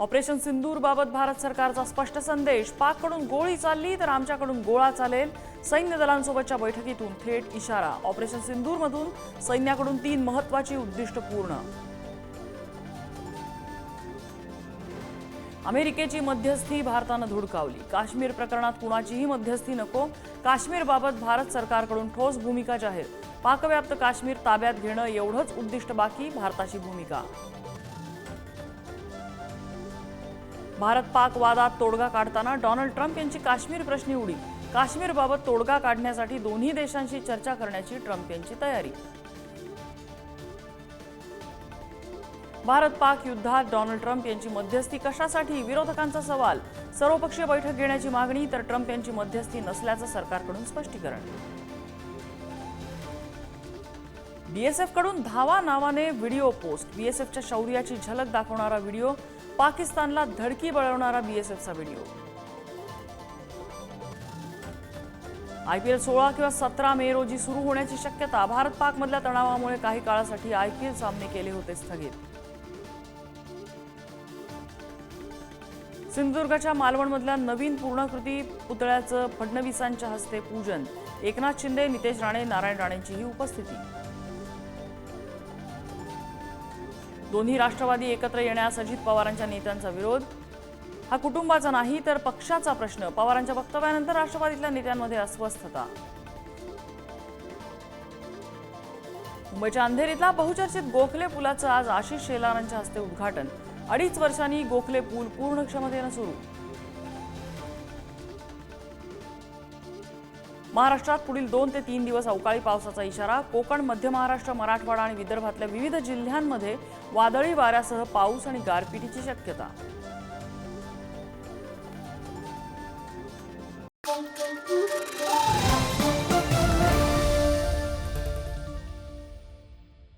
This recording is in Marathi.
ऑपरेशन सिंदूर बाबत भारत सरकारचा स्पष्ट संदेश, पाककडून गोळी चालली तर आमच्याकडून गोळा चालेल। सैन्य दलांसोबतच्या बैठकीतून थेट इशारा। ऑपरेशन सिंदूरमधून सैन्याकडून 3 महत्त्वाची उद्दिष्ट पूर्ण। अमेरिकेची मध्यस्थी भारतानं धुडकावली। काश्मीर प्रकरणात कुणाचीही मध्यस्थी नको। काश्मीरबाबत भारत सरकारकडून ठोस भूमिका जाहीर। पाकव्याप्त काश्मीर ताब्यात घेणं एवढंच उद्दिष्ट बाकी, भारताची भूमिका। भारत पाक वादात तोडगा काढताना डोनाल्ड ट्रम्प यांची काश्मीर प्रश्नी उडी। काश्मीरबाबत तोडगा काढण्यासाठी दोन्ही देशांशी चर्चा करण्याची ट्रम्प यांची तयारी। भारत पाक युद्धात डोनाल्ड ट्रम्प यांची मध्यस्थी कशासाठी, विरोधकांचा सवाल। सर्वपक्षीय बैठक घेण्याची मागणी तर ट्रम्प यांची मध्यस्थी नसल्याचं सरकारकडून स्पष्टीकरण। बीएसएफ कडून धावा नावाने व्हिडिओ पोस्ट। बीएसएफच्या शौर्याची झलक दाखवणारा व्हिडिओ, पाकिस्तानला धडकी बळवणारा बीएसएफचा व्हिडिओ। आयपीएल 16 किंवा 17 मे रोजी सुरू होण्याची शक्यता। भारत पाक मधल्या तणावामुळे काही काळासाठी आयपीएल सामने केले होते स्थगित। सिंधुदुर्गच्या मालवणमधल्या नवीन पूर्णाकृती पुतळ्याचं फडणवीसांच्या हस्ते पूजन। एकनाथ शिंदे, नितेश राणे, नारायण राणेंचीही उपस्थिती। दोन्ही राष्ट्रवादी एकत्र येण्यास अजित पवारांच्या नेत्यांचा विरोध। हा कुटुंबाचा नाही तर पक्षाचा प्रश्न। पवारांच्या वक्तव्यानंतर राष्ट्रवादीतल्या नेत्यांमध्ये अस्वस्थता। मुंबईच्या अंधेरीतला बहुचर्चित गोखले पुलाचं आज आशिष शेलारांच्या हस्ते उद्घाटन। 2.5 वर्षांनी गोखले पूल पूर्ण क्षमतेनं सुरू। महाराष्ट्रात पुढील 2 ते 3 दिवस अवकाळी पावसाचा इशारा। कोकण, मध्य महाराष्ट्र, मराठवाडा आणि विदर्भातल्या विविध जिल्ह्यांमध्ये वादळी वाऱ्यासह पाऊस आणि गारपिटीची शक्यता।